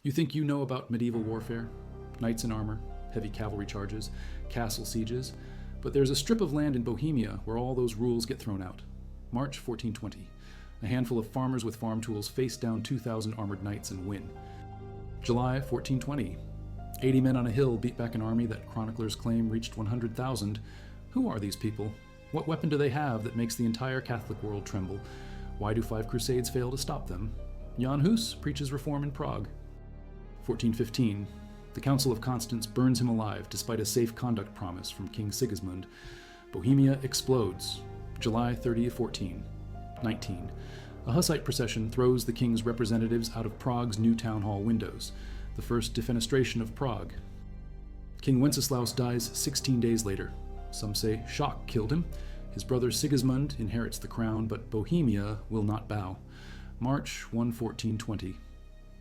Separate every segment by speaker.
Speaker 1: You think you know about medieval warfare? Knights in armor, heavy cavalry charges, castle sieges, but there's a strip of land in Bohemia where all those rules get thrown out. March 1420. A handful of farmers with farm tools face down 2,000 armored knights and win. July 1420. 80 men on a hill beat back an army that chroniclers claim reached 100,000. Who are these people? What weapon do they have that makes the entire Catholic world tremble? Why do 5 crusades fail to stop them? Jan Hus preaches reform in Prague. 1415. The Council of Constance burns him alive despite a safe conduct promise from King Sigismund. Bohemia explodes. July 30, 1419. A Hussite procession throws the king's representatives out of Prague's new town hall windows, the first defenestration of Prague. King Wenceslaus dies 16 days later. Some say shock killed him. His brother Sigismund inherits the crown, but Bohemia will not bow. March 1, 1420.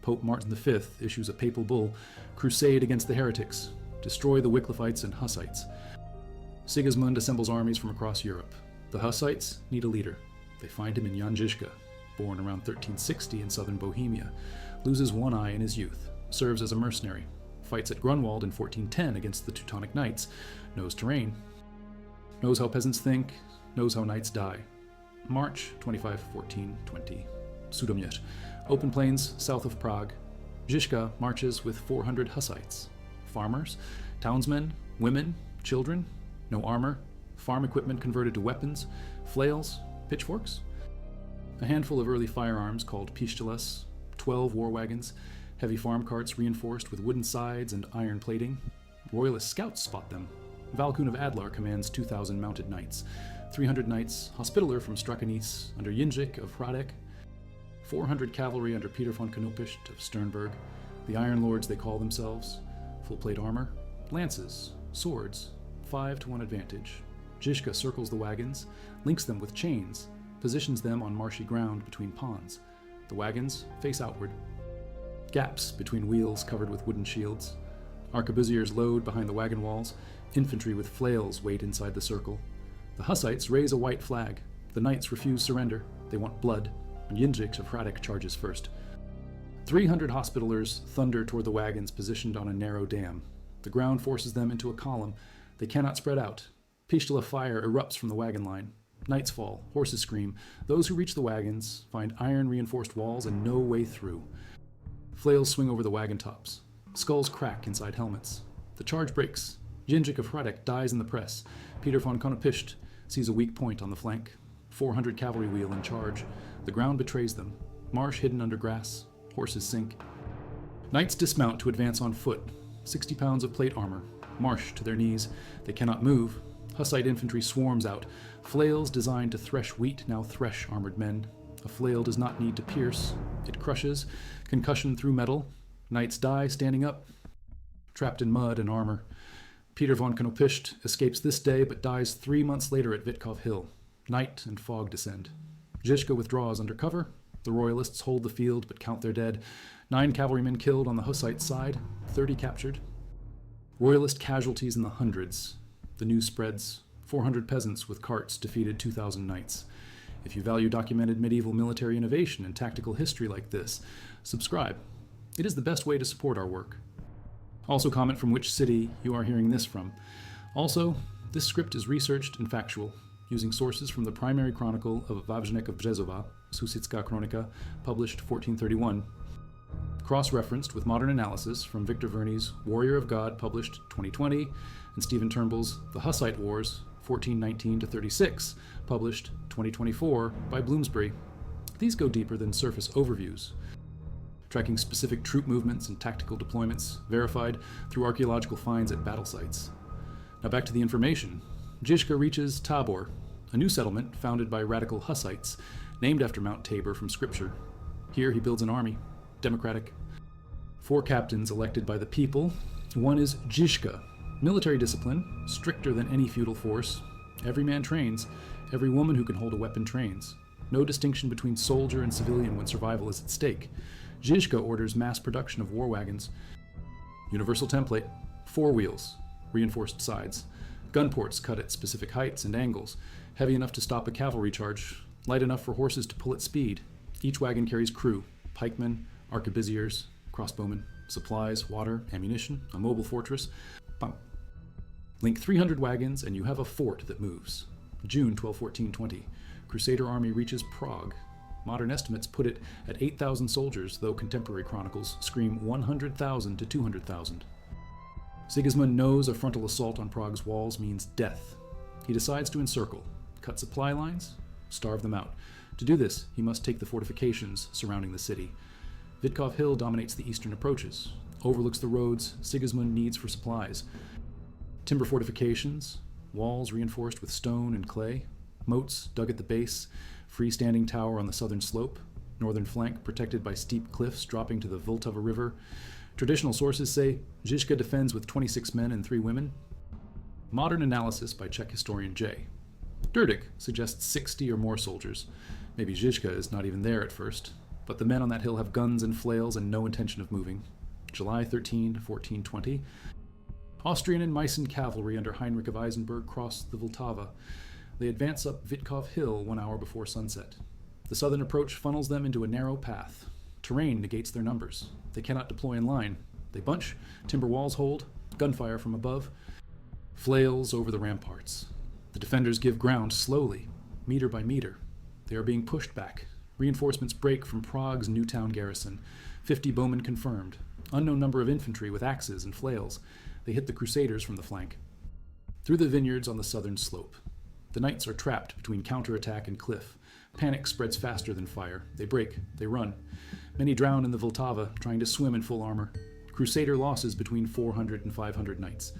Speaker 1: Pope Martin V issues a papal bull, Crusade against the heretics, destroy the Wickliffites and Hussites. Sigismund assembles armies from across Europe. The Hussites need a leader. They find him in Jan Žižka, born around 1360 in southern Bohemia, loses one eye in his youth, serves as a mercenary, fights at Grunwald in 1410 against the Teutonic Knights, knows terrain, knows how peasants think, knows how knights die. March 25, 1420. Sudomir, open plains south of Prague. Žižka marches with 400 Hussites. Farmers, townsmen, women, children, no armor, farm equipment converted to weapons, flails, pitchforks. A handful of early firearms called pistolas, 12 war-wagons, heavy farm carts reinforced with wooden sides and iron plating. Royalist scouts spot them. Valkun of Adlar commands 2,000 mounted knights, 300 knights, Hospitaller from Strakonice under Jindřich of Hradec, 400 cavalry under Peter von Knopischt of Sternberg, the Iron Lords they call themselves, full plate armor, lances, swords, 5-to-1 advantage. Žižka circles the wagons, links them with chains, positions them on marshy ground between ponds. The wagons face outward. Gaps between wheels covered with wooden shields. Arquebusiers load behind the wagon walls. Infantry with flails wait inside the circle. The Hussites raise a white flag. The knights refuse surrender. They want blood, and Jindřich of Hradec charges first. 300 Hospitallers thunder toward the wagons positioned on a narrow dam. The ground forces them into a column. They cannot spread out. Pistola fire erupts from the wagon line. Knights fall, horses scream. Those who reach the wagons find iron-reinforced walls and no way through. Flails swing over the wagon tops. Skulls crack inside helmets. The charge breaks. Jindřich of Hradec dies in the press. Peter von Knopischt sees a weak point on the flank. 400 cavalry wheel and charge. The ground betrays them. Marsh hidden under grass. Horses sink. Knights dismount to advance on foot. 60 pounds of plate armor. Marsh to their knees. They cannot move. Hussite infantry swarms out. Flails designed to thresh wheat now thresh armored men. A flail does not need to pierce. It crushes. Concussion through metal. Knights die standing up. Trapped in mud and armor. Peter von Knopischt escapes this day but dies 3 months later at Witkov Hill. Night and fog descend. Žižka withdraws under cover. The royalists hold the field but count their dead. 9 cavalrymen killed on the Hussite side, 30 captured. Royalist casualties in the hundreds. The news spreads. 400 peasants with carts defeated 2,000 knights. If you value documented medieval military innovation and tactical history like this, subscribe. It is the best way to support our work. Also comment from which city you are hearing this from. Also, this script is researched and factual, using sources from the primary chronicle of Wawrzynek of Brzezova, Susitská Kronika, published 1431, cross-referenced with modern analysis from Victor Verney's Warrior of God, published 2020, and Stephen Turnbull's The Hussite Wars, 1419-36, published 2024 by Bloomsbury. These go deeper than surface overviews, tracking specific troop movements and tactical deployments, verified through archaeological finds at battle sites. Now back to the information. Žižka reaches Tabor, a new settlement founded by radical Hussites, named after Mount Tabor from scripture. Here he builds an army, democratic. 4 captains elected by the people. One is Žižka. Military discipline, stricter than any feudal force. Every man trains. Every woman who can hold a weapon trains. No distinction between soldier and civilian when survival is at stake. Žižka orders mass production of war-wagons. Universal template, 4 wheels, reinforced sides. Gun ports cut at specific heights and angles, heavy enough to stop a cavalry charge, light enough for horses to pull at speed. Each wagon carries crew, pikemen, arquebusiers, crossbowmen, supplies, water, ammunition, a mobile fortress. Bam. Link 300 wagons and you have a fort that moves. June 1214-20. Crusader army reaches Prague. Modern estimates put it at 8,000 soldiers, though contemporary chronicles scream 100,000 to 200,000. Sigismund knows a frontal assault on Prague's walls means death. He decides to encircle, cut supply lines, starve them out. To do this, he must take the fortifications surrounding the city. Vitkov Hill dominates the eastern approaches, overlooks the roads Sigismund needs for supplies. Timber fortifications, walls reinforced with stone and clay, moats dug at the base, freestanding tower on the southern slope, northern flank protected by steep cliffs dropping to the Vltava River. Traditional sources say Žižka defends with 26 men and 3 women. Modern analysis by Czech historian J. Durdick suggests 60 or more soldiers. Maybe Žižka is not even there at first, but the men on that hill have guns and flails and no intention of moving. July 13, 1420. Austrian and Meissen cavalry under Heinrich of Eisenberg cross the Vltava. They advance up Vitkov Hill 1 hour before sunset. The southern approach funnels them into a narrow path. Terrain negates their numbers. They cannot deploy in line. They bunch, timber walls hold, gunfire from above, flails over the ramparts. The defenders give ground slowly, meter by meter. They are being pushed back. Reinforcements break from Prague's Newtown garrison. 50 bowmen confirmed. Unknown number of infantry with axes and flails. They hit the Crusaders from the flank. Through the vineyards on the southern slope. The knights are trapped between counterattack and cliff. Panic spreads faster than fire. They break. They run. Many drown in the Vltava, trying to swim in full armor. Crusader losses between 400 and 500 knights.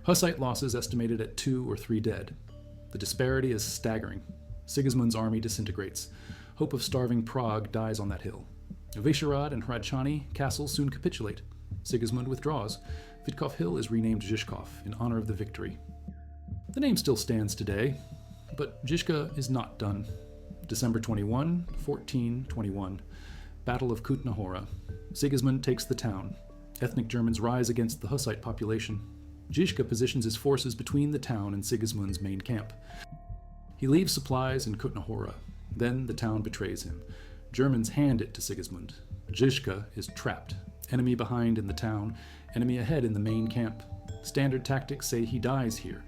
Speaker 1: Hussite losses estimated at 2 or 3 dead. The disparity is staggering. Sigismund's army disintegrates. Hope of starving Prague dies on that hill. Vyšehrad and Hradčany castles soon capitulate. Sigismund withdraws. Vitkov Hill is renamed Žižkov in honor of the victory. The name still stands today, but Žižka is not done. December 21, 1421. Battle of Kutna Hora. Sigismund takes the town. Ethnic Germans rise against the Hussite population. Žižka positions his forces between the town and Sigismund's main camp. He leaves supplies in Kutna Hora. Then the town betrays him. Germans hand it to Sigismund. Žižka is trapped. Enemy behind in the town, enemy ahead in the main camp. Standard tactics say he dies here.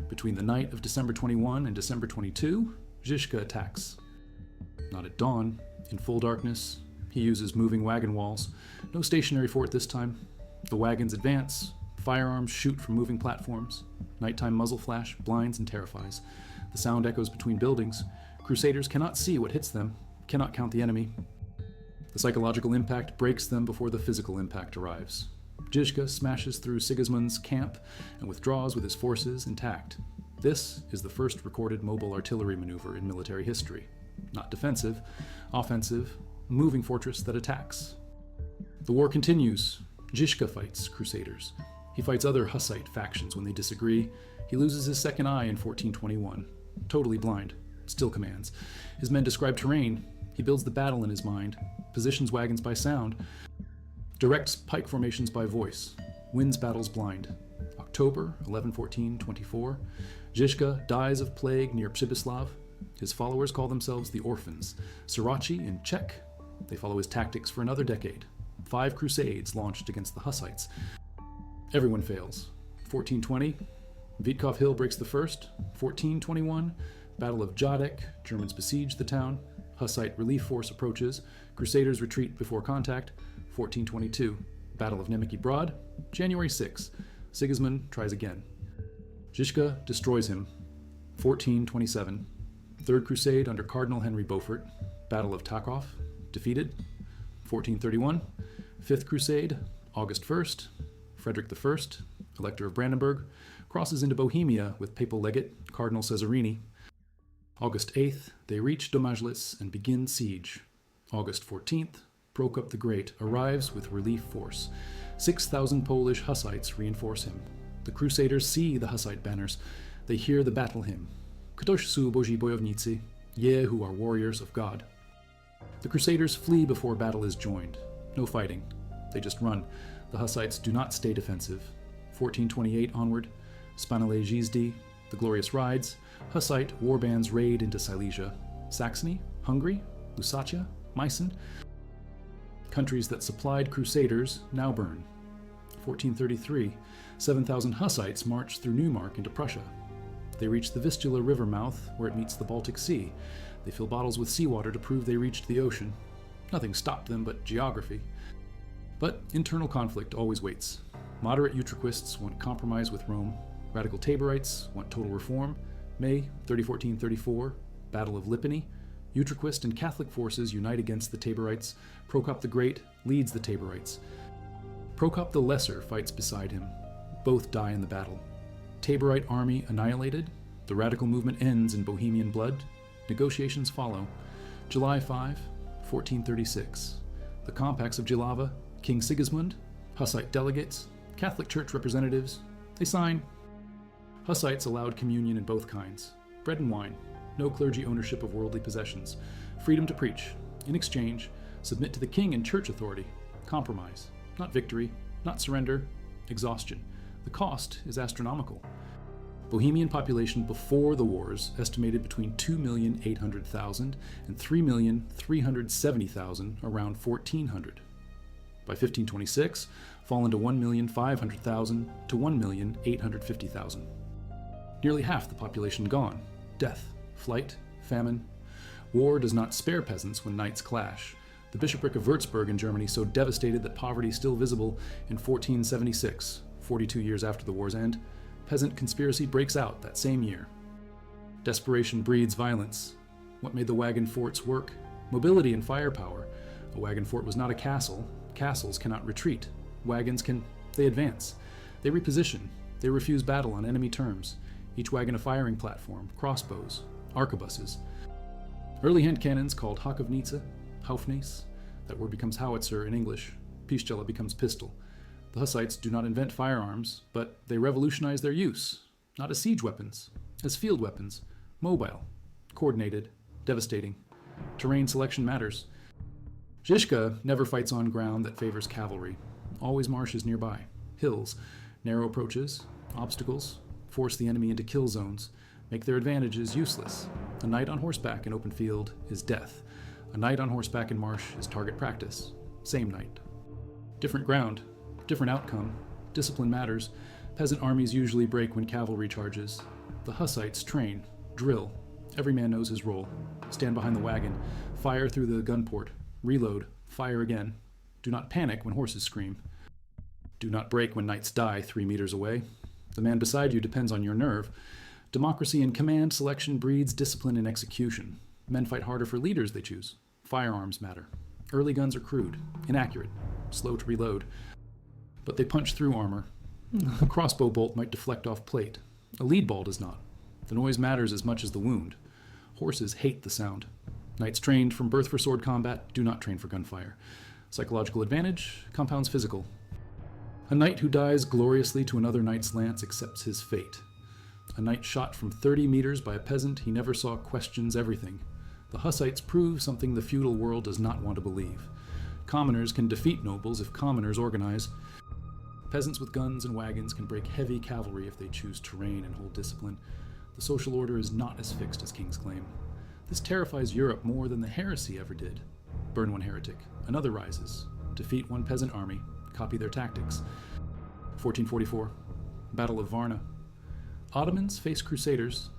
Speaker 1: Between the night of December 21 and December 22, Žižka attacks. Not at dawn, in full darkness, he uses moving wagon walls. No stationary fort this time. The wagons advance, firearms shoot from moving platforms. Nighttime muzzle flash blinds and terrifies. The sound echoes between buildings. Crusaders cannot see what hits them, cannot count the enemy. The psychological impact breaks them before the physical impact arrives. Žižka smashes through Sigismund's camp and withdraws with his forces intact. This is the first recorded mobile artillery maneuver in military history. Not defensive, offensive, moving fortress that attacks. The war continues. Žižka fights Crusaders. He fights other Hussite factions when they disagree. He loses his second eye in 1421. Totally blind. Still commands. His men describe terrain. He builds the battle in his mind. Positions wagons by sound. Directs pike formations by voice. Wins battles blind. October 1114-24. Žižka dies of plague near Přibyslav. His followers call themselves the Orphans. Sirachi in Czech. They follow his tactics for another decade. 5 crusades launched against the Hussites. Everyone fails. 1420. Vitkov Hill breaks the first. 1421. Battle of Jadek. Germans besiege the town. Hussite relief force approaches. Crusaders retreat before contact. 1422. Battle of Nemeki Broad. January 6. Sigismund tries again. Žižka destroys him. 1427. Third Crusade under Cardinal Henry Beaufort. Battle of Tachov. Defeated. 1431. Fifth Crusade. August 1st. Frederick I, Elector of Brandenburg, crosses into Bohemia with papal legate Cardinal Cesarini. August 8th, they reach Domažlic and begin siege. August 14th, Prokop the Great arrives with relief force. 6,000 Polish Hussites reinforce him. The Crusaders see the Hussite banners. They hear the battle hymn. Ktoś sú Boží bojovníci, ye who are warriors of God. The Crusaders flee before battle is joined. No fighting. They just run. The Hussites do not stay defensive. 1428 onward, Spanile Gisdi, the glorious rides, Hussite warbands raid into Silesia, Saxony, Hungary, Lusatia, Meissen. Countries that supplied Crusaders now burn. 1433, 7,000 Hussites march through Neumark into Prussia. They reach the Vistula River mouth, where it meets the Baltic Sea. They fill bottles with seawater to prove they reached the ocean. Nothing stopped them but geography. But internal conflict always waits. Moderate Utraquists want compromise with Rome. Radical Taborites want total reform. May 1434, Battle of Lipany. Utraquist and Catholic forces unite against the Taborites. Prokop the Great leads the Taborites. Prokop the Lesser fights beside him. Both die in the battle. Taborite army annihilated. The radical movement ends in Bohemian blood. Negotiations follow. July 5, 1436. The Compacts of Jilava, King Sigismund, Hussite delegates, Catholic Church representatives, they sign. Hussites allowed communion in both kinds. Bread and wine. No clergy ownership of worldly possessions. Freedom to preach. In exchange, submit to the king and church authority. Compromise. Not victory, not surrender, exhaustion. The cost is astronomical. Bohemian population before the wars estimated between 2,800,000 and 3,370,000 around 1400. By 1526, fallen to 1,500,000 to 1,850,000. Nearly half the population gone. Death, flight, famine. War does not spare peasants when knights clash. The bishopric of Würzburg in Germany so devastated that poverty still visible in 1476, 42 years after the war's end. Peasant conspiracy breaks out that same year. Desperation breeds violence. What made the wagon forts work? Mobility and firepower. A wagon fort was not a castle. Castles cannot retreat. Wagons can. They advance. They reposition. They refuse battle on enemy terms. Each wagon a firing platform, crossbows, arquebuses. Early hand cannons called Hakovnice, Haufnes. That word becomes howitzer in English. Pistola becomes pistol. The Hussites do not invent firearms, but they revolutionize their use, not as siege weapons, as field weapons, mobile, coordinated, devastating. Terrain selection matters. Žižka never fights on ground that favors cavalry. Always marshes nearby. Hills, narrow approaches, obstacles, force the enemy into kill zones, make their advantages useless. A knight on horseback in open field is death. A knight on horseback in marsh is target practice. Same knight. Different ground, different outcome. Discipline matters. Peasant armies usually break when cavalry charges. The Hussites train, drill. Every man knows his role. Stand behind the wagon. Fire through the gun port. Reload. Fire again. Do not panic when horses scream. Do not break when knights die 3 meters away. The man beside you depends on your nerve. Democracy in command selection breeds discipline in execution. Men fight harder for leaders they choose. Firearms matter. Early guns are crude, inaccurate, slow to reload. But they punch through armor. A crossbow bolt might deflect off plate. A lead ball does not. The noise matters as much as the wound. Horses hate the sound. Knights trained from birth for sword combat do not train for gunfire. Psychological advantage compounds physical. A knight who dies gloriously to another knight's lance accepts his fate. A knight shot from 30 meters by a peasant he never saw questions everything. The Hussites prove something the feudal world does not want to believe. Commoners can defeat nobles if commoners organize. Peasants with guns and wagons can break heavy cavalry if they choose terrain and hold discipline. The social order is not as fixed as kings claim. This terrifies Europe more than the heresy ever did. Burn one heretic, another rises. Defeat one peasant army, copy their tactics. 1444, Battle of Varna. Ottomans face Crusaders.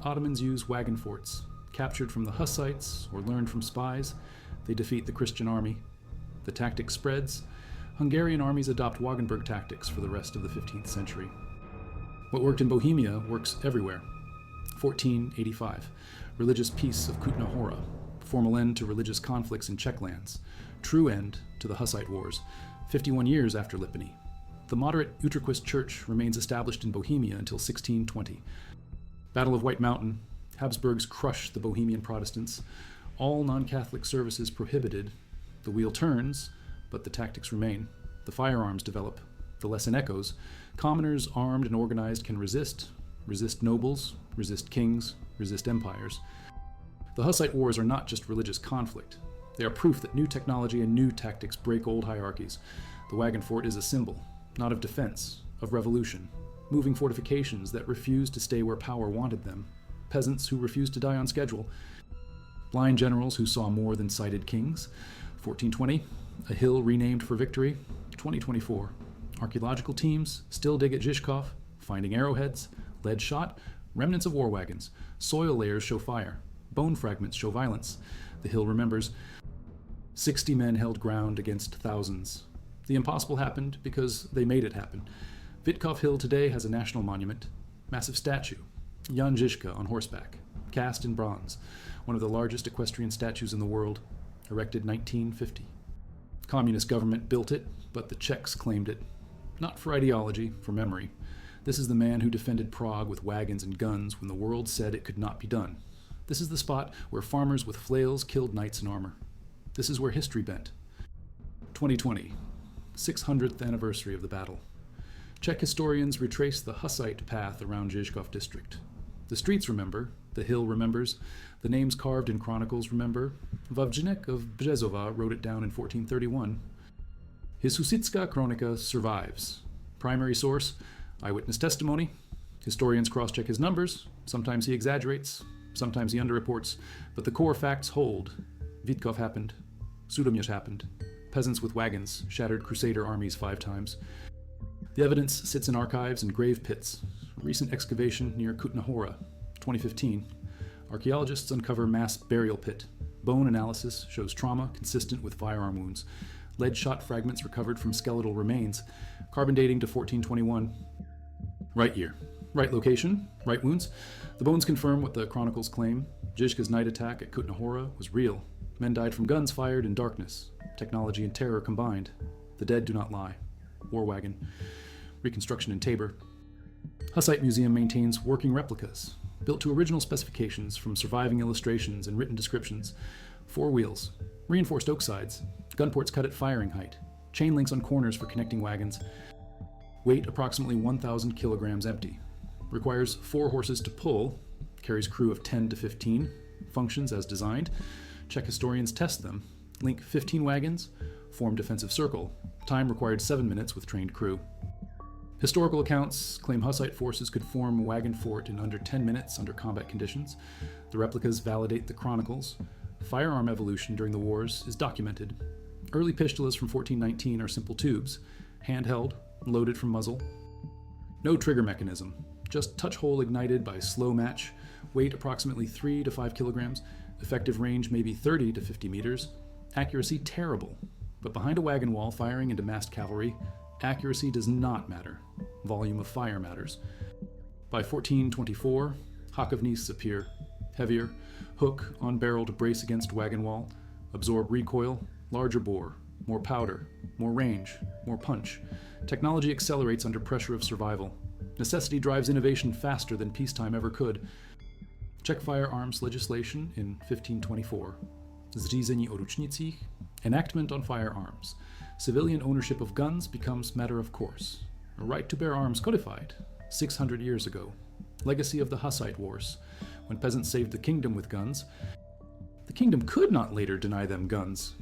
Speaker 1: Ottomans use wagon forts. Captured from the Hussites or learned from spies, they defeat the Christian army. The tactic spreads. Hungarian armies adopt Wagenburg tactics for the rest of the 15th century. What worked in Bohemia works everywhere. 1485, religious peace of Kutna Hora, formal end to religious conflicts in Czech lands, true end to the Hussite wars, 51 years after Lipany. The moderate Utraquist church remains established in Bohemia until 1620. Battle of White Mountain, Habsburgs crush the Bohemian Protestants, all non-Catholic services prohibited. The wheel turns, but the tactics remain. The firearms develop. The lesson echoes. Commoners armed and organized can resist nobles, resist kings, resist empires. The Hussite wars are not just religious conflict. They are proof that new technology and new tactics break old hierarchies. The wagon fort is a symbol, not of defense, of revolution. Moving fortifications that refuse to stay where power wanted them. Peasants who refused to die on schedule. Blind generals who saw more than sighted kings. 1420, A hill renamed for victory, 2024. Archaeological teams still dig at Žižkov, finding arrowheads, lead shot, remnants of war-wagons. Soil layers show fire. Bone fragments show violence. The hill remembers. 60 men held ground against thousands. The impossible happened because they made it happen. Vitkov Hill today has a national monument. Massive statue. Jan Žižka on horseback. Cast in bronze. One of the largest equestrian statues in the world. Erected 1950. Communist government built it, but the Czechs claimed it. Not for ideology, for memory. This is the man who defended Prague with wagons and guns when the world said it could not be done. This is the spot where farmers with flails killed knights in armor. This is where history bent. 2020, 600th anniversary of the battle. Czech historians retrace the Hussite path around Žižkov district. The streets remember, the hill remembers, the names carved in chronicles remember. Wawrzynek of Březova wrote it down in 1431. His Husitska Chronika survives. Primary source, eyewitness testimony. Historians cross-check his numbers. Sometimes he exaggerates, sometimes he underreports, but the core facts hold. Vitkov happened. Sudomir happened. Peasants with wagons shattered Crusader armies 5 times. The evidence sits in archives and grave pits. Recent excavation near Kutna Hora, 2015. Archaeologists uncover mass burial pit. Bone analysis shows trauma consistent with firearm wounds. Lead shot fragments recovered from skeletal remains. Carbon dating to 1421. Right year. Right location. Right wounds. The bones confirm what the chronicles claim. Žižka's night attack at Kutna Hora was real. Men died from guns fired in darkness. Technology and terror combined. The dead do not lie. War-Wagon. Reconstruction in Tabor. Hussite Museum maintains working replicas, built to original specifications from surviving illustrations and written descriptions. 4 wheels. Reinforced oak sides. Gun ports cut at firing height. Chain links on corners for connecting wagons. Weight approximately 1,000 kilograms empty. Requires 4 horses to pull. Carries crew of 10 to 15. Functions as designed. Czech historians test them. Link 15 wagons. Form defensive circle. Time required 7 minutes with trained crew. Historical accounts claim Hussite forces could form a wagon fort in under 10 minutes under combat conditions. The replicas validate the chronicles. Firearm evolution during the wars is documented. Early pistolas from 1419 are simple tubes, handheld, loaded from muzzle. No trigger mechanism, just touch hole ignited by slow match, weight approximately 3 to 5 kilograms, effective range maybe 30 to 50 meters, accuracy terrible. But behind a wagon wall firing into massed cavalry, accuracy does not matter. Volume of fire matters. By 1424, Hakovniks appear. Heavier, hook on barrel to brace against wagon wall, absorb recoil, larger bore, more powder, more range, more punch. Technology accelerates under pressure of survival. Necessity drives innovation faster than peacetime ever could. Czech firearms legislation in 1524. Zřízení o ručnicích, enactment on firearms. Civilian ownership of guns becomes matter of course. A right to bear arms codified 600 years ago. Legacy of the Hussite Wars, when peasants saved the kingdom with guns. The kingdom could not later deny them guns.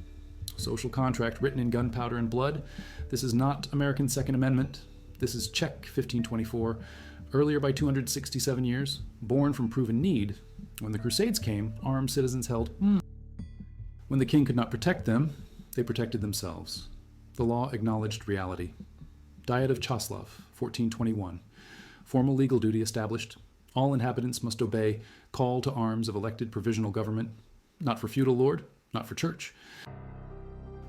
Speaker 1: Social contract written in gunpowder and blood. This is not American Second Amendment. This is Czech 1524, earlier by 267 years, born from proven need. When the Crusades came, armed citizens held. When the king could not protect them, they protected themselves. The law acknowledged reality. Diet of Czaslav, 1421. Formal legal duty established. All inhabitants must obey call to arms of elected provisional government, not for feudal lord, not for church,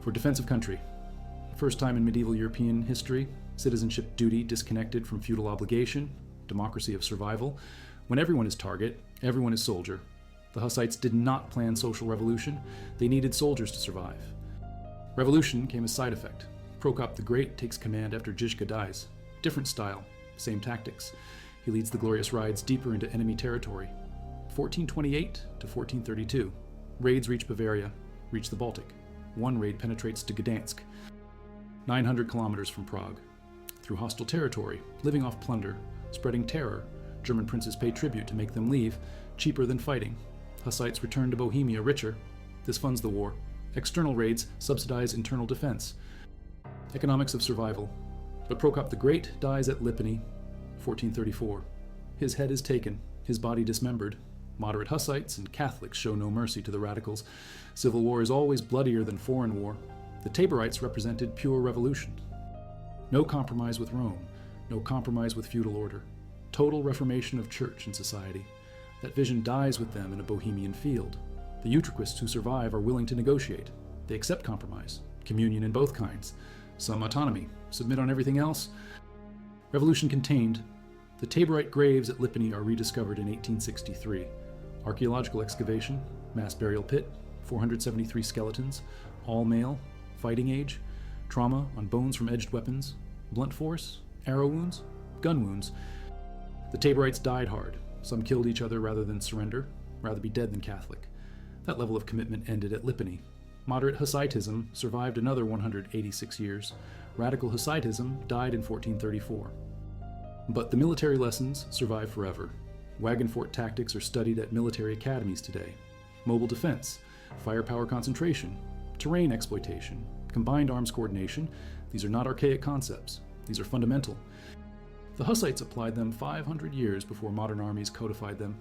Speaker 1: for defense of country. First time in medieval European history, citizenship duty disconnected from feudal obligation, democracy of survival. When everyone is target, everyone is soldier. The Hussites did not plan social revolution. They needed soldiers to survive. Revolution came as side effect. Prokop the Great takes command after Žižka dies. Different style, same tactics. He leads the glorious rides deeper into enemy territory. 1428 to 1432. Raids reach Bavaria, reach the Baltic. One raid penetrates to Gdansk, 900 kilometers from Prague. Through hostile territory, living off plunder, spreading terror, German princes pay tribute to make them leave, cheaper than fighting. Hussites return to Bohemia richer. This funds the war. External raids subsidize internal defense. Economics of survival. But Prokop the Great dies at Lipany, 1434. His head is taken, his body dismembered. Moderate Hussites and Catholics show no mercy to the radicals. Civil war is always bloodier than foreign war. The Taborites represented pure revolution. No compromise with Rome, no compromise with feudal order. Total reformation of church and society. That vision dies with them in a Bohemian field. The Utraquists who survive are willing to negotiate. They accept compromise, communion in both kinds, some autonomy, submit on everything else. Revolution contained. The Taborite graves at Lipany are rediscovered in 1863. Archaeological excavation, mass burial pit, 473 skeletons, all male, fighting age, trauma on bones from edged weapons, blunt force, arrow wounds, gun wounds. The Taborites died hard. Some killed each other rather than surrender, rather be dead than Catholic. That level of commitment ended at Lipany. Moderate Hussitism survived another 186 years. Radical Hussitism died in 1434. But the military lessons survive forever. Wagon fort tactics are studied at military academies today. Mobile defense, firepower concentration, terrain exploitation, combined arms coordination, these are not archaic concepts. These are fundamental. The Hussites applied them 500 years before modern armies codified them.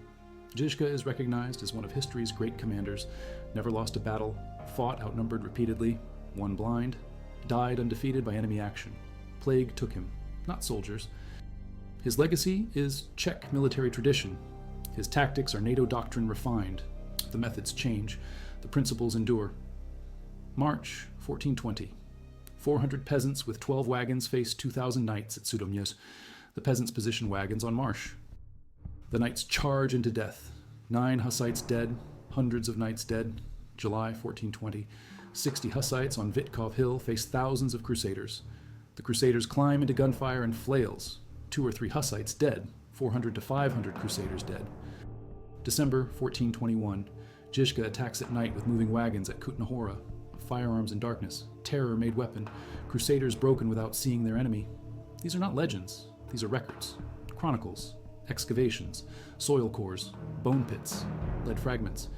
Speaker 1: Žižka is recognized as one of history's great commanders, never lost a battle, fought outnumbered repeatedly, won blind, died undefeated by enemy action. Plague took him, not soldiers. His legacy is Czech military tradition. His tactics are NATO doctrine refined. The methods change, the principles endure. March 1420. 400 peasants with 12 wagons face 2,000 knights at Sudomněs. The peasants position wagons on marsh. The knights charge into death. 9 Hussites dead, hundreds of knights dead. July 1420. 60 Hussites on Vitkov Hill face thousands of Crusaders. The Crusaders climb into gunfire and flails. 2 or 3 Hussites dead, 400 to 500 Crusaders dead. December 1421. Žižka attacks at night with moving wagons at Kutna-Hora. Firearms in darkness, terror made weapon, Crusaders broken without seeing their enemy. These are not legends, these are records, chronicles, excavations, soil cores, bone pits, lead fragments.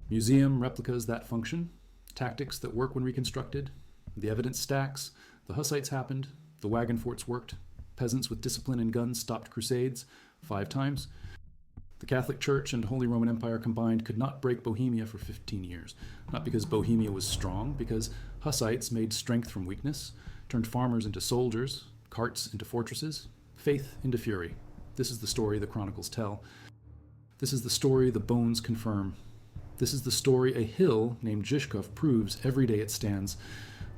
Speaker 1: Museum replicas that function, tactics that work when reconstructed, the evidence stacks, the Hussites happened, the wagon forts worked, peasants with discipline and guns stopped crusades 5 times. The Catholic Church and Holy Roman Empire combined could not break Bohemia for 15 years, not because Bohemia was strong, because Hussites made strength from weakness, turned farmers into soldiers, carts into fortresses, faith into fury. This is the story the chronicles tell. This is the story the bones confirm. This is the story a hill named Žižkov proves every day it stands.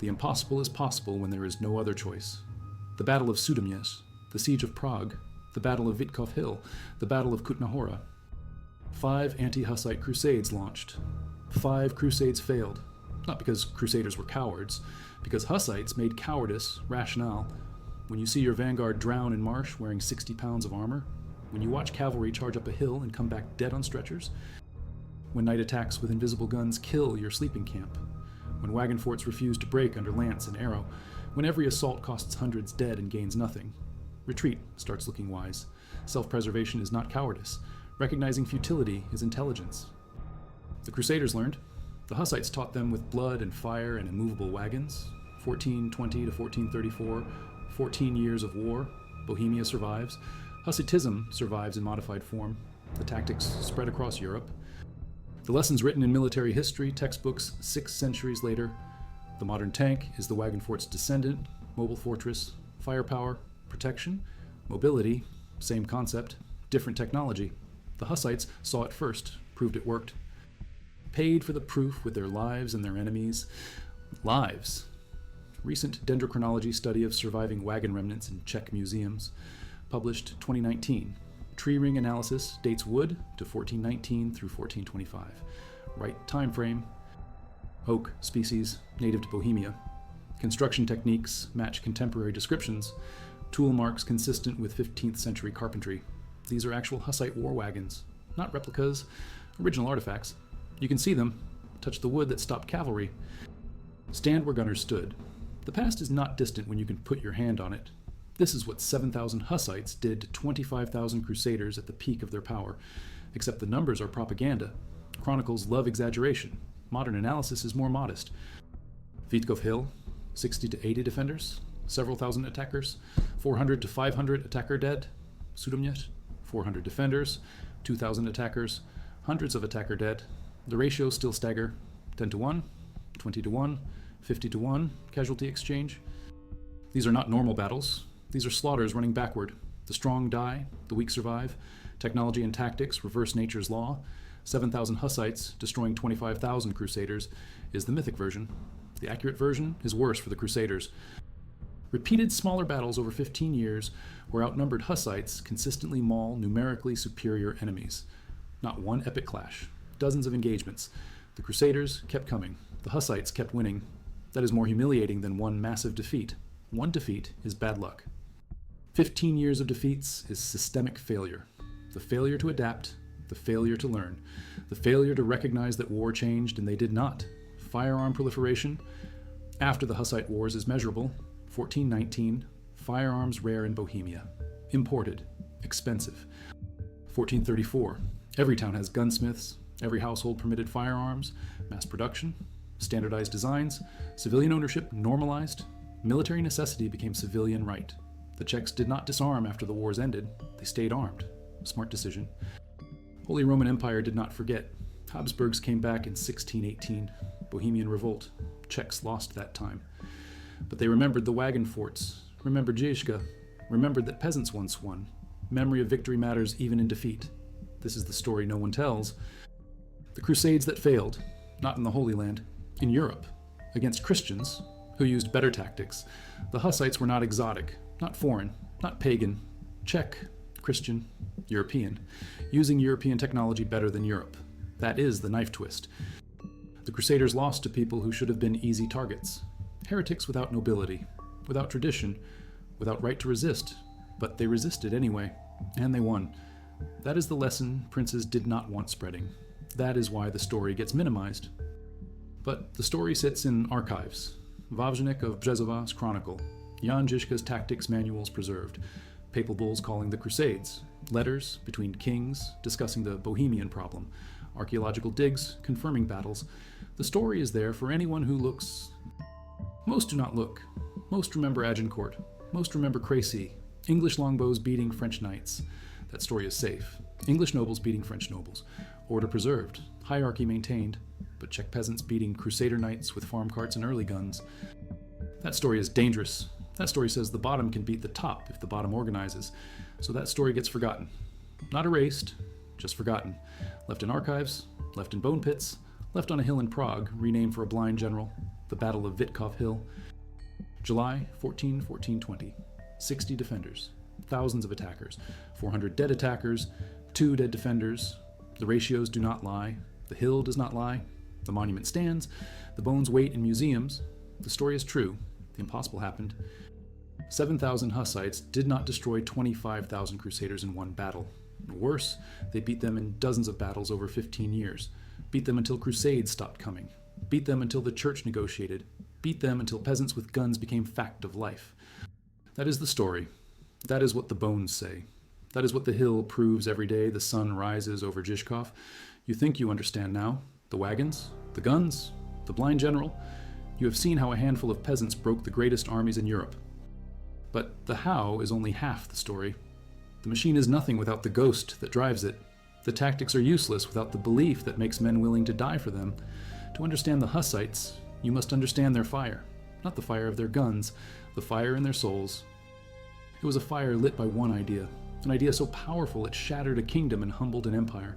Speaker 1: The impossible is possible when there is no other choice. The Battle of Sudomněs, the Siege of Prague, the Battle of Vitkov Hill, the Battle of Kutna-Hora. 5 anti-Hussite crusades launched. 5 crusades failed, not because Crusaders were cowards, because Hussites made cowardice rationale. When you see your vanguard drown in marsh wearing 60 pounds of armor, when you watch cavalry charge up a hill and come back dead on stretchers, when night attacks with invisible guns kill your sleeping camp, when wagon forts refuse to break under lance and arrow, when every assault costs hundreds dead and gains nothing, retreat starts looking wise. Self-preservation is not cowardice. Recognizing futility is intelligence. The Crusaders learned. The Hussites taught them with blood and fire and immovable wagons. 1420 to 1434, 14 years of war. Bohemia survives. Hussitism survives in modified form. The tactics spread across Europe. The lessons written in military history textbooks 6 centuries later. The modern tank is the wagon fort's descendant, mobile fortress, firepower, protection, mobility, same concept, different technology. The Hussites saw it first, proved it worked. Paid for the proof with their lives and their enemies. Lives. Recent dendrochronology study of surviving wagon remnants in Czech museums, published 2019. Tree ring analysis dates wood to 1419 through 1425. Right time frame. Oak species native to Bohemia. Construction techniques match contemporary descriptions. Tool marks consistent with 15th century carpentry. These are actual Hussite war wagons, not replicas, original artifacts. You can see them, touch the wood that stopped cavalry. Stand where gunners stood. The past is not distant when you can put your hand on it. This is what 7,000 Hussites did to 25,000 Crusaders at the peak of their power, except the numbers are propaganda. Chronicles love exaggeration. Modern analysis is more modest. Vitkov Hill, 60 to 80 defenders, several thousand attackers, 400 to 500 attacker dead. Sudomněs, 400 defenders, 2,000 attackers, hundreds of attacker dead. The ratios still stagger, 10 to 1, 20 to 1, 50-1 casualty exchange. These are not normal battles. These are slaughters running backward. The strong die, the weak survive. Technology and tactics reverse nature's law. 7,000 Hussites destroying 25,000 Crusaders is the mythic version. The accurate version is worse for the Crusaders. Repeated smaller battles over 15 years where outnumbered Hussites consistently maul numerically superior enemies. Not one epic clash. Dozens of engagements. The Crusaders kept coming. The Hussites kept winning. That is more humiliating than one massive defeat. One defeat is bad luck. 15 years of defeats is systemic failure. The failure to adapt, the failure to learn, the failure to recognize that war changed and they did not. Firearm proliferation after the Hussite Wars is measurable. 1419, firearms rare in Bohemia. Imported, expensive. 1434, every town has gunsmiths, every household permitted firearms, mass production, standardized designs, civilian ownership normalized, military necessity became civilian right. The Czechs did not disarm after the wars ended, they stayed armed. Smart decision. Holy Roman Empire did not forget. Habsburgs came back in 1618. Bohemian revolt. Czechs lost that time. But they remembered the wagon forts, remembered Zizka, remembered that peasants once won. Memory of victory matters even in defeat. This is the story no one tells. The Crusades that failed, not in the Holy Land, in Europe, against Christians, who used better tactics. The Hussites were not exotic, not foreign, not pagan, Czech, Christian, European, using European technology better than Europe. That is the knife twist. The Crusaders lost to people who should have been easy targets. Heretics without nobility, without tradition, without right to resist, but they resisted anyway, and they won. That is the lesson princes did not want spreading. That is why the story gets minimized. But the story sits in archives. Wawrzyniec of Brzezowa's Chronicle, Jan Žižka's tactics manuals preserved, papal bulls calling the Crusades, letters between kings discussing the Bohemian problem, archaeological digs confirming battles. The story is there for anyone who looks. Most do not look. Most remember Agincourt. Most remember Crécy, English longbows beating French knights. That story is safe. English nobles beating French nobles. Order preserved. Hierarchy maintained. But Czech peasants beating Crusader knights with farm carts and early guns. That story is dangerous. That story says the bottom can beat the top if the bottom organizes. So that story gets forgotten. Not erased, just forgotten. Left in archives, left in bone pits, left on a hill in Prague, renamed for a blind general, the Battle of Witkov Hill. July 1420. 60 defenders, thousands of attackers, 400 dead attackers, 2 dead defenders. The ratios do not lie. The hill does not lie. The monument stands. The bones wait in museums. The story is true. The impossible happened. 7,000 Hussites did not destroy 25,000 Crusaders in one battle. Worse, they beat them in dozens of battles over 15 years. Beat them until Crusades stopped coming. Beat them until the church negotiated. Beat them until peasants with guns became fact of life. That is the story. That is what the bones say. That is what the hill proves every day the sun rises over Žižkov. You think you understand now. The wagons, the guns, the blind general. You have seen how a handful of peasants broke the greatest armies in Europe. But the how is only half the story. The machine is nothing without the ghost that drives it. The tactics are useless without the belief that makes men willing to die for them. To understand the Hussites, you must understand their fire. Not the fire of their guns, the fire in their souls. It was a fire lit by one idea, an idea so powerful it shattered a kingdom and humbled an empire,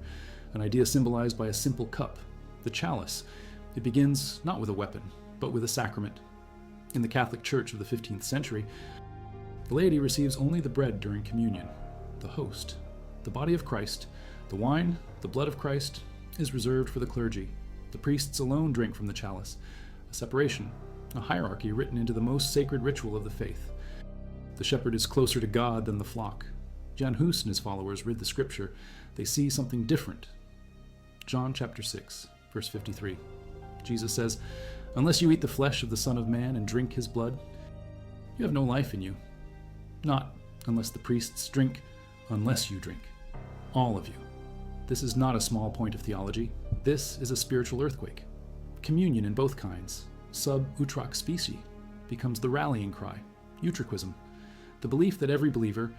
Speaker 1: an idea symbolized by a simple cup, the chalice. It begins not with a weapon, but with a sacrament. In the Catholic Church of the 15th century, the laity receives only the bread during communion, the host. The body of Christ, the wine, the blood of Christ, is reserved for the clergy. The priests alone drink from the chalice, a separation, a hierarchy written into the most sacred ritual of the faith. The shepherd is closer to God than the flock. Jan Hus and his followers read the scripture. They see something different. John chapter 6, verse 53. Jesus says, "Unless you eat the flesh of the Son of Man and drink his blood, you have no life in you." Not unless the priests drink, unless you drink. All of you. This is not a small point of theology. This is a spiritual earthquake. Communion in both kinds, sub utraque specie, becomes the rallying cry, utraquism, the belief that every believer,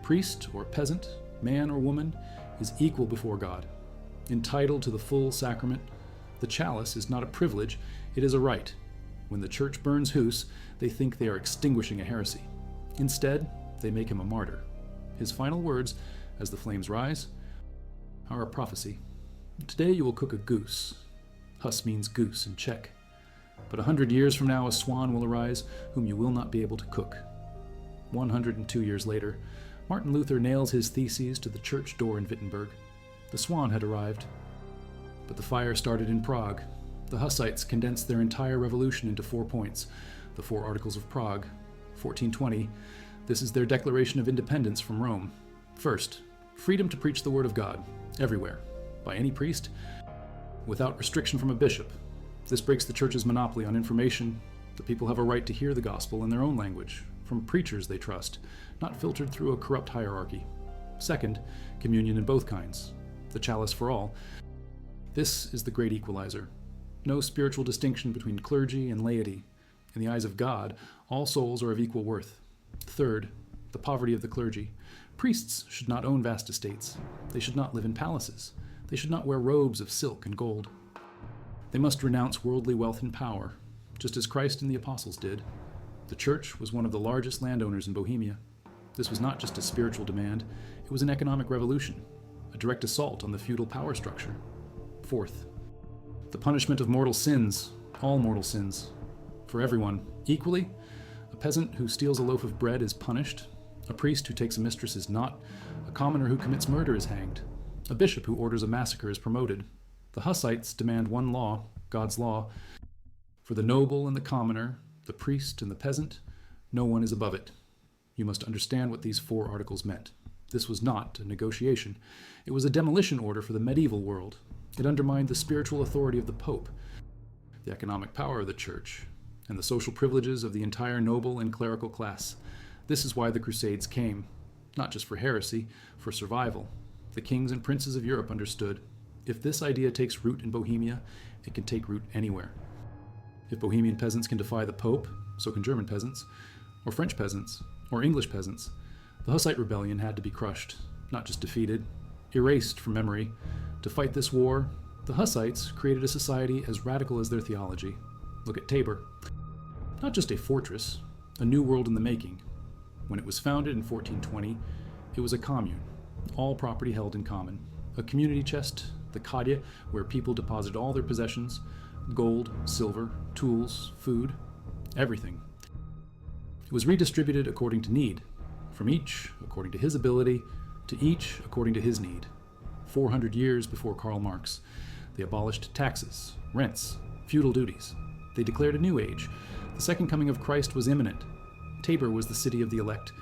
Speaker 1: priest or peasant, man or woman, is equal before God, entitled to the full sacrament. The chalice is not a privilege, it is a right. When the church burns Hus, they think they are extinguishing a heresy. Instead, they make him a martyr. His final words, as the flames rise, are a prophecy. Today you will cook a goose. Hus means goose in Czech. But 100 years from now a swan will arise, whom you will not be able to cook. 102 years later, Martin Luther nails his theses to the church door in Wittenberg. The swan had arrived. But the fire started in Prague. The Hussites condensed their entire revolution into 4 points. The 4 Articles of Prague. 1420. This is their declaration of independence from Rome. First, freedom to preach the word of God, everywhere, by any priest, without restriction from a bishop. This breaks the church's monopoly on information. The people have a right to hear the gospel in their own language, from preachers they trust, not filtered through a corrupt hierarchy. Second, communion in both kinds, the chalice for all. This is the great equalizer. No spiritual distinction between clergy and laity. In the eyes of God, all souls are of equal worth. Third, the poverty of the clergy. Priests should not own vast estates. They should not live in palaces. They should not wear robes of silk and gold. They must renounce worldly wealth and power, just as Christ and the apostles did. The church was one of the largest landowners in Bohemia. This was not just a spiritual demand, it was an economic revolution, a direct assault on the feudal power structure. Fourth, the punishment of mortal sins, all mortal sins, for everyone, equally. A peasant who steals a loaf of bread is punished. A priest who takes a mistress is not. A commoner who commits murder is hanged. A bishop who orders a massacre is promoted. The Hussites demand one law, God's law. For the noble and the commoner, the priest and the peasant, no one is above it. You must understand what these 4 articles meant. This was not a negotiation. It was a demolition order for the medieval world. It undermined the spiritual authority of the Pope, the economic power of the church, and the social privileges of the entire noble and clerical class. This is why the Crusades came, not just for heresy, for survival. The kings and princes of Europe understood, if this idea takes root in Bohemia, it can take root anywhere. If Bohemian peasants can defy the Pope, so can German peasants, or French peasants, or English peasants. The Hussite rebellion had to be crushed, not just defeated, erased from memory. To fight this war, the Hussites created a society as radical as their theology. Look at Tabor. Not just a fortress, a new world in the making. When it was founded in 1420, it was a commune, all property held in common. A community chest, the Kadja, where people deposited all their possessions, gold, silver, tools, food, everything. It was redistributed according to need, from each according to his ability, to each according to his need. 400 years before Karl Marx, they abolished taxes, rents, feudal duties. They declared a new age. The second coming of Christ was imminent. Tabor was the city of the elect.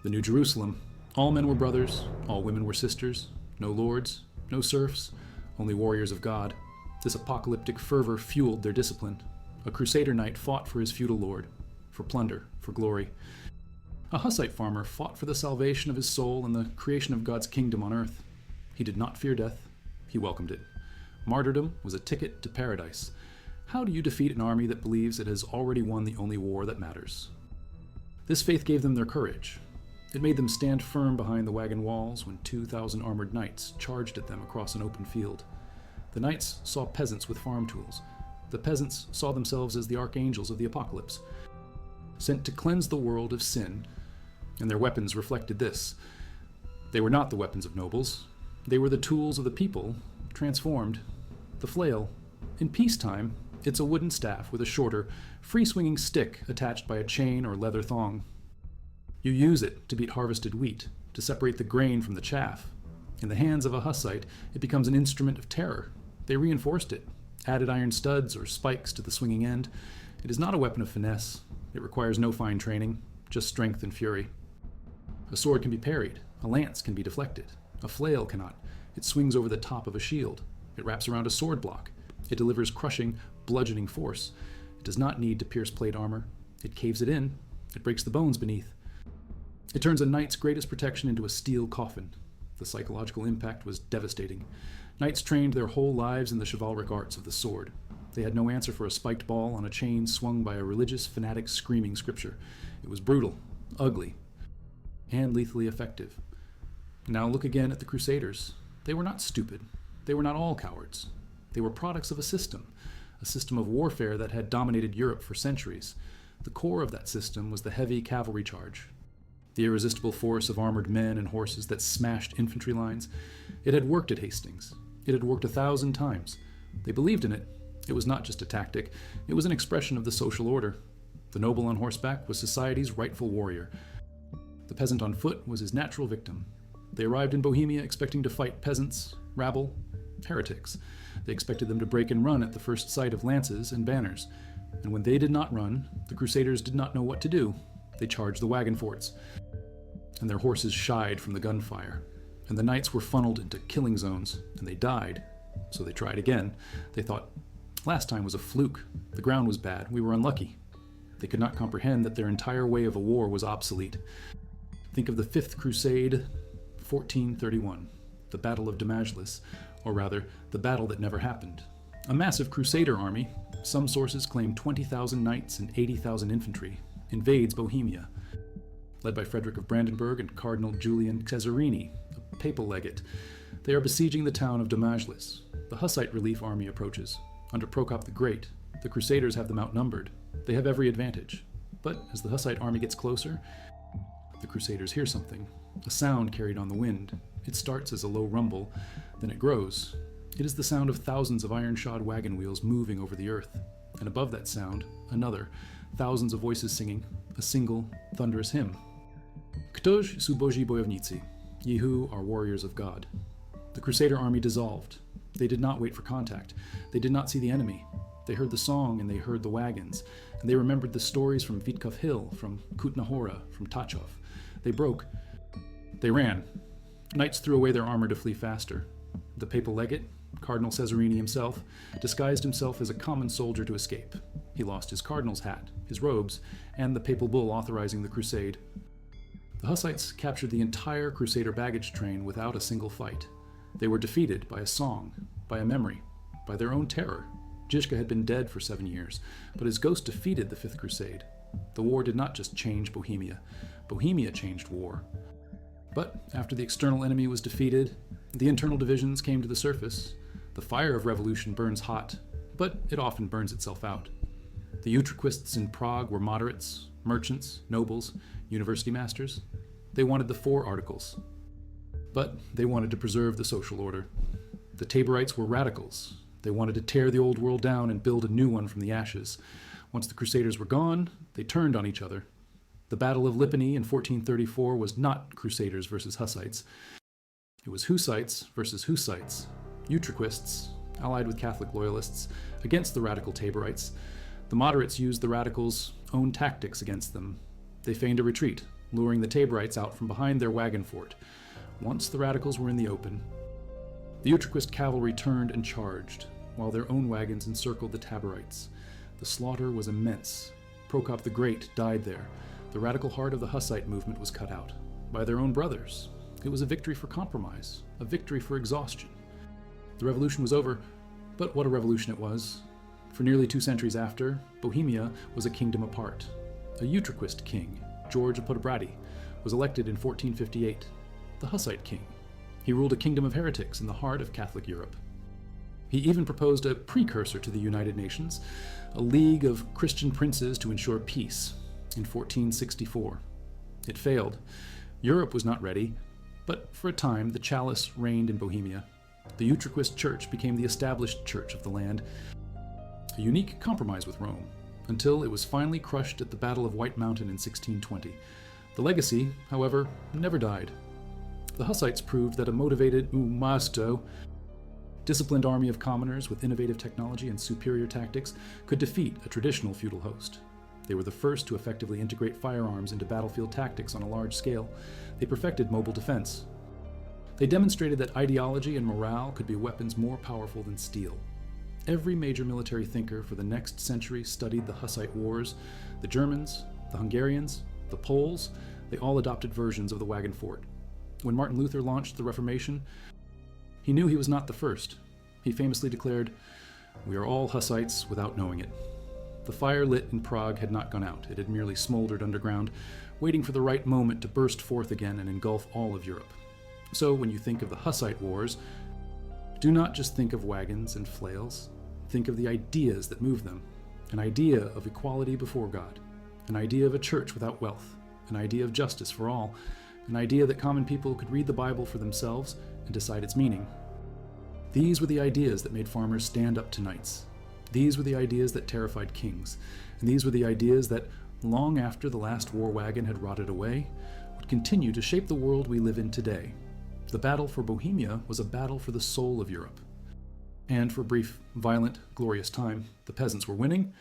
Speaker 1: The New Jerusalem. All men were brothers, all women were sisters, no lords, no serfs, only warriors of God. This apocalyptic fervor fueled their discipline. A Crusader knight fought for his feudal lord, for plunder, for glory. A Hussite farmer fought for the salvation of his soul and the creation of God's kingdom on earth. He did not fear death, he welcomed it. Martyrdom was a ticket to paradise. How do you defeat an army that believes it has already won the only war that matters? This faith gave them their courage. It made them stand firm behind the wagon walls when 2,000 armored knights charged at them across an open field. The knights saw peasants with farm tools. The peasants saw themselves as the archangels of the apocalypse, sent to cleanse the world of sin, and their weapons reflected this. They were not the weapons of nobles. They were the tools of the people, transformed. The flail. In peacetime, it's a wooden staff with a shorter, free-swinging stick attached by a chain or leather thong. You use it to beat harvested wheat, to separate the grain from the chaff. In the hands of a Hussite, it becomes an instrument of terror. They reinforced it, added iron studs or spikes to the swinging end. It is not a weapon of finesse. It requires no fine training, just strength and fury. A sword can be parried. A lance can be deflected. A flail cannot. It swings over the top of a shield. It wraps around a sword block. It delivers crushing, bludgeoning force. It does not need to pierce plate armor. It caves it in. It breaks the bones beneath. It turns a knight's greatest protection into a steel coffin. The psychological impact was devastating. Knights trained their whole lives in the chivalric arts of the sword. They had no answer for a spiked ball on a chain swung by a religious fanatic screaming scripture. It was brutal, ugly, and lethally effective. Now look again at the Crusaders. They were not stupid. They were not all cowards. They were products of a system a system of warfare that had dominated Europe for centuries. The core of that system was the heavy cavalry charge, the irresistible force of armored men and horses that smashed infantry lines. It had worked at Hastings. It had worked 1,000 times. They believed in it. It was not just a tactic. It was an expression of the social order. The noble on horseback was society's rightful warrior. The peasant on foot was his natural victim. They arrived in Bohemia expecting to fight peasants, rabble, heretics. They expected them to break and run at the first sight of lances and banners. And when they did not run, the Crusaders did not know what to do. They charged the wagon forts, and their horses shied from the gunfire. And the knights were funneled into killing zones, and they died. So they tried again. They thought, last time was a fluke. The ground was bad. We were unlucky. They could not comprehend that their entire way of a war was obsolete. Think of the Fifth Crusade, 1431, the Battle of Damascus, or rather, the battle that never happened. A massive Crusader army, some sources claim 20,000 knights and 80,000 infantry, invades Bohemia. Led by Frederick of Brandenburg and Cardinal Julian Cesarini, a papal legate, they are besieging the town of Damascus. The Hussite relief army approaches. Under Prokop the Great, the Crusaders have them outnumbered. They have every advantage. But as the Hussite army gets closer, the Crusaders hear something, a sound carried on the wind. It starts as a low rumble, then it grows. It is the sound of thousands of iron-shod wagon wheels moving over the earth. And above that sound, another, thousands of voices singing a single, thunderous hymn. Ktoś su Bożi bojownicy, ye who are warriors of God. The Crusader army dissolved. They did not wait for contact. They did not see the enemy. They heard the song and they heard the wagons. And they remembered the stories from Witkov Hill, from Kutna Hora, from Tachov. They broke. They ran. Knights threw away their armor to flee faster. The papal legate, Cardinal Cesarini himself, disguised himself as a common soldier to escape. He lost his cardinal's hat, his robes, and the papal bull authorizing the crusade. The Hussites captured the entire Crusader baggage train without a single fight. They were defeated by a song, by a memory, by their own terror. Žižka had been dead for 7 years, but his ghost defeated the Fifth Crusade. The war did not just change Bohemia. Bohemia changed war. But after the external enemy was defeated, the internal divisions came to the surface. The fire of revolution burns hot, but it often burns itself out. The Utraquists in Prague were moderates, merchants, nobles, university masters. They wanted the Four Articles, but they wanted to preserve the social order. The Taborites were radicals. They wanted to tear the old world down and build a new one from the ashes. Once the Crusaders were gone, they turned on each other. The Battle of Lipany in 1434 was not Crusaders versus Hussites. It was Hussites versus Hussites, Utraquists, allied with Catholic loyalists, against the radical Taborites. The moderates used the radicals' own tactics against them. They feigned a retreat, luring the Taborites out from behind their wagon fort. Once the radicals were in the open, the Utraquist cavalry turned and charged, while their own wagons encircled the Taborites. The slaughter was immense. Prokop the Great died there. The radical heart of the Hussite movement was cut out by their own brothers. It was a victory for compromise, a victory for exhaustion. The revolution was over, but what a revolution it was. For nearly 2 centuries after, Bohemia was a kingdom apart. A Utraquist king, George of Podobrady, was elected in 1458, the Hussite king. He ruled a kingdom of heretics in the heart of Catholic Europe. He even proposed a precursor to the United Nations, a league of Christian princes to ensure peace, in 1464. It failed. Europe was not ready, but for a time the chalice reigned in Bohemia. The Utraquist church became the established church of the land, a unique compromise with Rome, until it was finally crushed at the Battle of White Mountain in 1620. The legacy, however, never died. The Hussites proved that a motivated umasto, disciplined army of commoners with innovative technology and superior tactics could defeat a traditional feudal host. They were the first to effectively integrate firearms into battlefield tactics on a large scale. They perfected mobile defense. They demonstrated that ideology and morale could be weapons more powerful than steel. Every major military thinker for the next century studied the Hussite wars. The Germans, the Hungarians, the Poles, they all adopted versions of the wagon fort. When Martin Luther launched the Reformation, he knew he was not the first. He famously declared, "We are all Hussites without knowing it." The fire lit in Prague had not gone out. It had merely smoldered underground, waiting for the right moment to burst forth again and engulf all of Europe. So when you think of the Hussite wars, do not just think of wagons and flails. think of the ideas that move them. An idea of equality before God, an idea of a church without wealth, an idea of justice for all, an idea that common people could read the Bible for themselves and decide its meaning. These were the ideas that made farmers stand up to knights. These were the ideas that terrified kings. And these were the ideas that, long after the last war wagon had rotted away, would continue to shape the world we live in today. The battle for Bohemia was a battle for the soul of Europe. And for a brief, violent, glorious time, the peasants were winning,